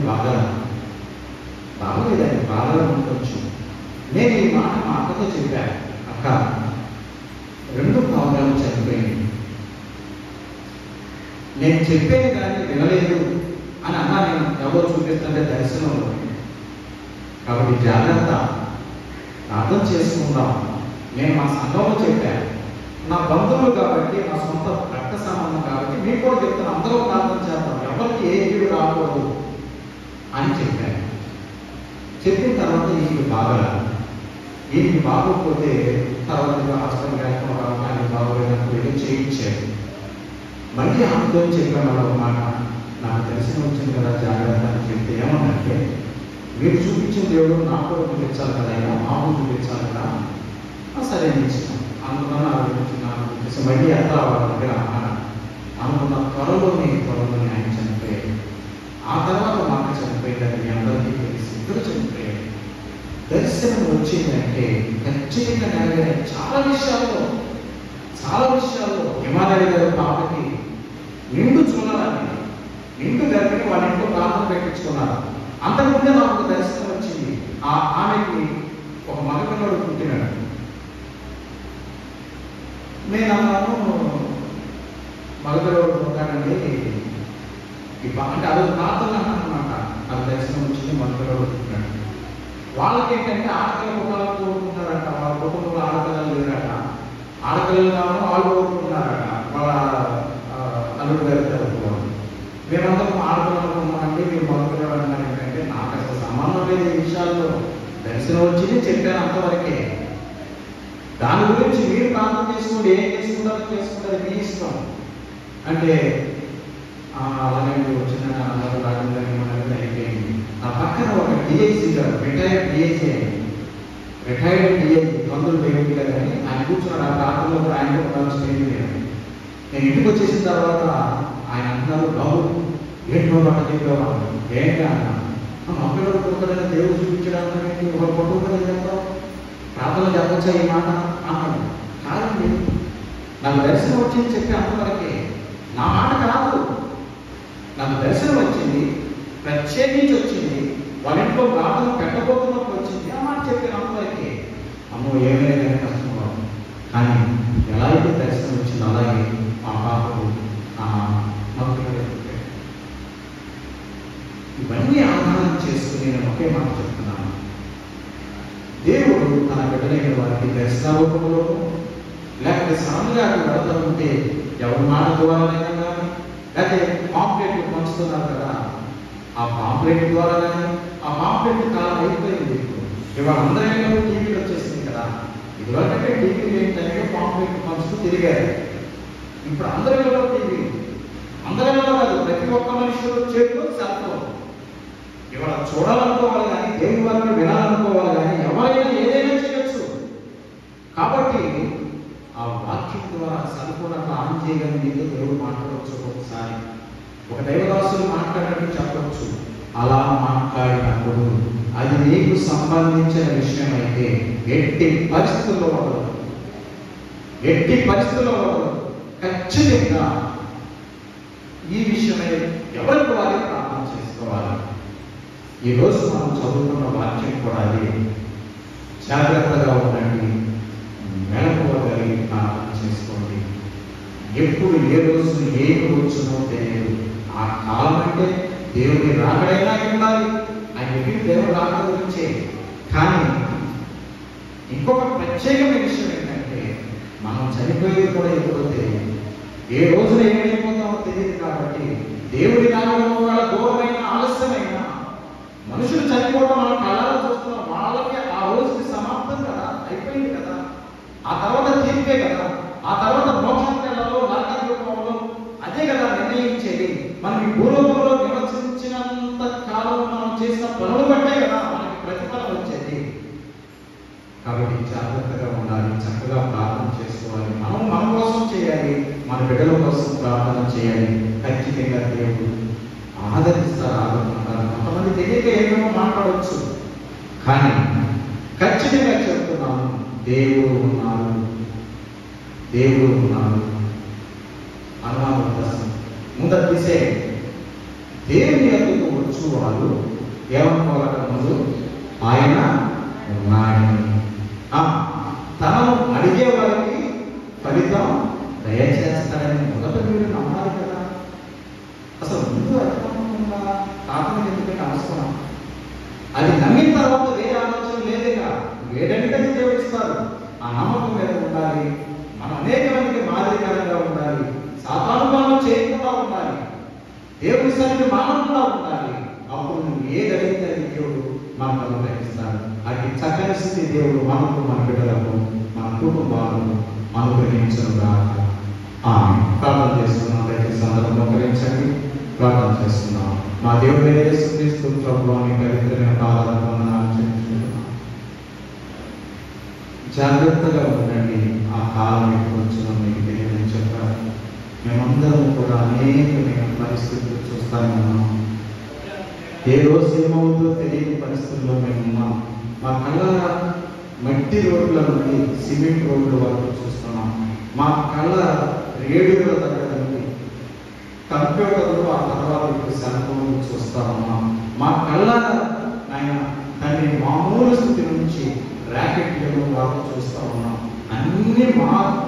బాగలేదండి, బాగా ఉండొచ్చు. నేను ఈ మాట మా అక్కతో చెప్పాను, అక్క 2 పావురాలు చనిపోయింది, నేను చెప్పేది కానీ వినలేదు అని అన్నా. నేను ఎవరో చూపిస్తుంటే దర్శనంలో. కాబట్టి జాగ్రత్త, అర్థం చేసుకుందాం. నేను మా సంఘంలో చెప్పాను, నా బంధువులు కాబట్టి, నా సొంత రక్త సంబంధం కాబట్టి మీకు కూడా చెప్తాను, అందరూ ప్రార్థన చేద్దాం, ఎవరికి ఏ కీడు రాకూడదు అని చెప్పాను. చెప్పిన తర్వాత ఈయనకి బాగోకపోతే తర్వాత హాస్పిటల్కి వెళ్ళకుండా ఆయన బాగోలేనప్పుడు ఏదో చేయించారు. మళ్ళీ ఆమెతో చెప్పాను ఒక మాట, నాకు దర్శనం వచ్చింది కదా జాగ్రత్త అని చెప్తే ఏమన్నంటే, మీరు చూపించిన దేవుడు నాకు కూడా చూపించాలి కదా, అయినా మాకు చూపించాలి కదా. సరే ఇచ్చాను అనుకున్నాను. ఆలోచించి మళ్ళీ అట్లా వాళ్ళ దగ్గర అనుకున్న త్వరలోనే ఆయన చనిపోయాడు. ఆ తర్వాత మాట చనిపోయిందని మీ అందరికీ తెలిసి 2 చనిపోయాడు. దర్శనం వచ్చిందంటే ఖచ్చితంగా నెరవేరే చాలా విషయాల్లో హిమాలయ గారు పాపకి నిండు చూడాలని, నిండు గర్భిణి వాళ్ళ ఇంట్లో ప్రార్థన పెట్టించుకున్నారు. అంతకుముందే నాకు దర్శనం వచ్చింది. ఆమెకి ఒక మగపిల్లడు పుట్టినాడు. నేను అన్నాను, మగపిల్లడు పుట్టాడండి అంటే అది ప్రార్థన అన్నమాట. నాకు దర్శనం వచ్చింది, మగపిల్లడు పుట్టినాడు. వాళ్ళకేంటంటే ఆడపిల్ల కుటుంబాలు కోరుకుంటారట, వాళ్ళ కుటుంబంలో ఆడపిల్లలు లేరట, ఆడపిల్లలు కావాలని వాళ్ళు కోరుకుంటున్నారట వాళ్ళ అల్లుడు గారి తరఫున. మేమందరం ఆడపిల్లలు ఉన్నామండి, మీరు మగపిల్లలు అన్నారు. ఏంటంటే నాకు అసలు సంబంధం లేదు ఈ విషయాల్లో. దర్శనం వచ్చింది చెప్పాను అంతవరకే. దాని గురించి మీరు ప్రార్థన చేసుకోండి, ఏం చేసుకుంటారో మీ ఇష్టం అంటే అలాగే వచ్చిన అందరూ రాజధాని అయిపోయింది. నా పక్కన ఒక డిఐసి గారు, రిటైర్డ్ డిఐసి మందులు దేవుడి గారు అని ఆయన కూర్చున్నాడు. ఆ ప్రాంతంలో కూడా ఆయన కూడా స్టేజ్ లేదు. నేను ఇంటికి వచ్చేసిన తర్వాత ఆయన అంటున్నారు, బాబు ఏంటి బాబు అట్లా చెప్పావా? ఏంటి అన్నా, మక్కలు కొడుకులని దేవుడు చూపించడానికి ఒక కొడుకు చెప్తావు, ప్రార్థన చెప్పచ్చా ఈ మాట అన్నాడు. కాదండి, నాకు దర్శనం వచ్చింది చెప్పి అంతవరకే, నా మాట కాదు. నాకు దర్శనం వచ్చింది, ప్రత్యేకించి వచ్చింది, వాళ్ళ ఇంట్లో ప్రార్థన పెట్టబోతున్నప్పుడు వచ్చింది, ఆ మాట చెప్పాను అంతవరకే. అమ్మో ఏమైనా కానీ కష్టం కాదు. కానీ ఎలా అయితే దర్శనం వచ్చిందో అలాగే మా పాపకు ఇవన్నీ ఆధారం చేసుకుని నేను ఒకే మాట చెప్తున్నాను. దేవుడు తన బిడ్డలైన వారికి దర్శనారూపంలో లేకపోతే సడన్గా అక్కడ వెళతా ఉంటే ఎవరి మాట ద్వారానైనా కానీ, లేకపోతే పాంప్లెట్లు పంచుతున్నారు కదా, ఆ పాంప్లెట్ ద్వారా కానీ, ఆ పాంప్లెట్ కాలం అయిపోయింది. ఇవాళ అందరిలో టీవీలు వచ్చేసింది కదా. ఇదివరకంటే టీవీలు ఏంటంటే పాంప్లెట్ పంచుతూ తిరిగారు. ఇప్పుడు అందరిలో టీవీ, అందరిలో కాదు, ప్రతి ఒక్క మనుషులు చేతిలో సెల్ ఫోన్. ఇవాళ చూడాలనుకోవాలి కానీ, దేవుని వారిని వినాలనుకోవాలి కానీ ఎవరైనా ఏదైనా చేయొచ్చు. కాబట్టి ఆ వాక్యం ద్వారా సెల్ ఫోన్ అట్లా ఆన్ చేయగలిగితే దేవుడు మాట్లాడవచ్చు. ఒకసారి ఒక దైవదాసులు మాట్లాడినట్టు చెప్పవచ్చు. అలా మాట్లాడినప్పుడు అది నీకు సంబంధించిన విషయం అయితే ఎట్టి పరిస్థితుల్లో ఉండదు, ఎట్టి పరిస్థితుల్లో ఉండదు. ఖచ్చితంగా ఈ విషయమై ఎవరికి వారి ప్రార్థన చేసుకోవాలి. ఈరోజు మనం చదువుకున్న వాక్యం కూడా అది. జాగ్రత్తగా ఉండండి, మెలకువగలిగి ప్రార్థన చేసుకోండి. ఎప్పుడు ఏ రోజు ఏమి వచ్చునో తెలియదు. ఆ కాలం అంటే దేవుని రాకడైనా ఉండాలి. ఆయన ఎప్పుడు దేవుడు రాకడ గురించే. కానీ ఇంకొక ప్రత్యేకమైన విషయం ఏంటంటే మనం చనిపోయేది కూడా ఎప్పుడో తెలియదు, ఏ రోజున ఏమైపోతామో తెలియదు. కాబట్టి దేవుడి రాకడం వల్ల దూరమైన ఆలస్యమైన మనుషులు చనిపోవడం మనం కళ్ళలో చూస్తున్నాం. వాళ్ళకి ఆ రోజుకి సమాప్తం కదా, అయిపోయింది కదా. ఆ తర్వాత తీర్పే కదా, ఆ తర్వాత మోక్షానికి వెళ్ళాలో నరకాల్లో అదే కదా నిర్ణయించేది. మనం ఈ భూలోకంలో నివసించినంత కాలం మనం చేసిన పనులు బట్టే కదా మనకి ప్రతిఫలం వచ్చేది. కాబట్టి జాగ్రత్తగా ఉండాలి, చక్కగా ప్రార్థన చేసుకోవాలి. మనం మన కోసం చేయాలి, మన బిడ్డల కోసం ప్రార్థన చేయాలి. ఖచ్చితంగా దేవుడు ఆదరిస్తారు, ఆదరిస్తారు. కొంతమంది తెలియక ఏమేమో మాట్లాడవచ్చు, కానీ ఖచ్చితంగా చెప్తున్నాను, దేవుడు ఉన్నారు, దేవుడు ఉన్నారు. అనుమానం ముందర తీసే దేవుని ఎందుకు వచ్చు వాళ్ళు ఏమనుకోవాలట ముందు ఆయన ఉన్నాయని, తనను అడిగే వారికి ఫలితం దయచేస్తాడని మొదట మీరు నమ్మాలి కదా. అసలు ముందు అర్థమవుతుందా ప్రార్థన ఎందుకంటే అవసరం. అది నమ్మిన తర్వాత వేరే ఆలోచన లేదుగా. వేడంటే దేవుడు ఇస్తారు. ఆ నమ్మకం మీద ఉండాలి. మనం అనేక మందికి మాదిరికరంగా ఉండాలి. సాతాను మనం చేయకుండా ఉండాలి. దేవుడి సన్నిధి మానకుండా ఉండాలి. అప్పుడు నువ్వు ఏది అడిగితే దేవుడు మనకు అనుగ్రహిస్తాడు. అటు చక్కని స్థితి దేవుడు మనకు, మన బిడ్డలకు, మన కుటుంబాలను అనుగ్రహించనుగా. ప్రార్థన చేస్తున్నాం. దయచేసి అందరూ మోకరించండి, ప్రార్థన చేస్తున్నాం. మా దేవుడు యేసుక్రీస్తు ప్రభువు మీ పవిత్రమైన పాదాలకు వందనాలు చెల్లించుకుంటున్నాం. జాగ్రత్తగా ఉండండి. ఆ కాలం ఎప్పుడు వచ్చినా మీకు తెలియదని చెప్పారు. మేమందరం కూడా అనేకమైన పరిస్థితులు చూస్తానే ఉన్నాం. ఏ రోజు ఏమవుతుందో తెలియని పరిస్థితుల్లో మేము ఉన్నాం. మా కళ్ళ మట్టి రోడ్ల నుండి సిమెంట్ రోడ్ల వరకు చూస్తున్నాం. మా కళ్ళ రేడియోల దగ్గర నుండి కంప్యూటర్లు, ఆ తర్వాత ఇప్పుడు సెల్ ఫోన్లు చూస్తా ఉన్నాం. మా కళ్ళ ఆయన దాన్ని మామూలు స్థితి నుంచి ర్యాకెట్లను వరకు చూస్తూ ఉన్నాం. అన్ని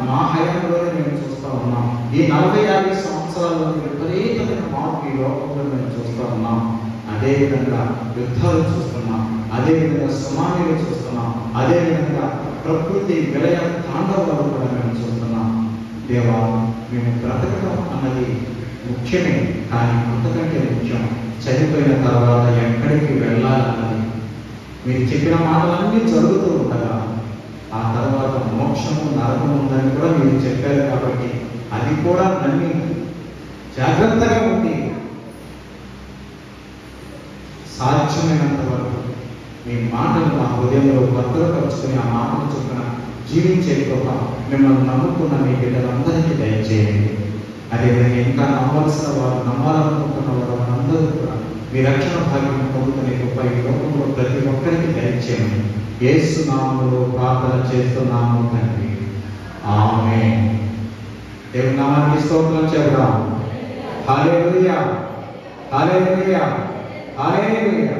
మా హయాంలోనే మేము చూస్తూ ఉన్నాం. ఈ 40-50 సంవత్సరాల్లో విపరీతమైన మార్పు ఈ లోకంలో మేము చూస్తూ ఉన్నాం. అదేవిధంగా యుద్ధాలు చూస్తున్నాం, అదేవిధంగా సునామీలు చూస్తున్నాం, అదేవిధంగా ప్రకృతి విలయ తాండవాలు కూడా మేము చూస్తున్నాం. దేవా, మేము బ్రతకడం అన్నది ముఖ్యమే, కానీ అంతకంటే ముఖ్యం చనిపోయిన తర్వాత ఎక్కడికి వెళ్ళాలన్నది. మీరు చెప్పిన మాటలన్నీ జరుగుతూ ఉండగా ఆ తర్వాత మోక్షము నరకం ఉందని కూడా మీరు చెప్పారు. కాబట్టి అది కూడా నమ్మి జాగ్రత్తగా ఉండి సాధ్యమైనంత వరకు మీ మాటలు మా హృదయంలో భద్రపరుచుకుని ఆ మాటలు చొప్పున జీవించే కృప మిమ్మల్ని నమ్ముకున్న మీ బిడ్డలందరికీ దయచేయండి. అదేవిధంగా ఇంకా నమ్మాల్సిన వారు, నమ్మాలనుకుంటున్న వారు అందరూ కూడా మీ రక్షణ భాగ్యం పొందుకునే కృప ఈ లోకంలో ప్రతి ఒక్కరికి దయచేయండి. యేసు నామములో ప్రార్థన చేస్తున్నాము తండ్రి, ఆమేన్. దేవుని నామానికి స్తోత్రం చెబుదాం. హల్లెలూయా, హల్లెలూయా, హల్లెలూయా.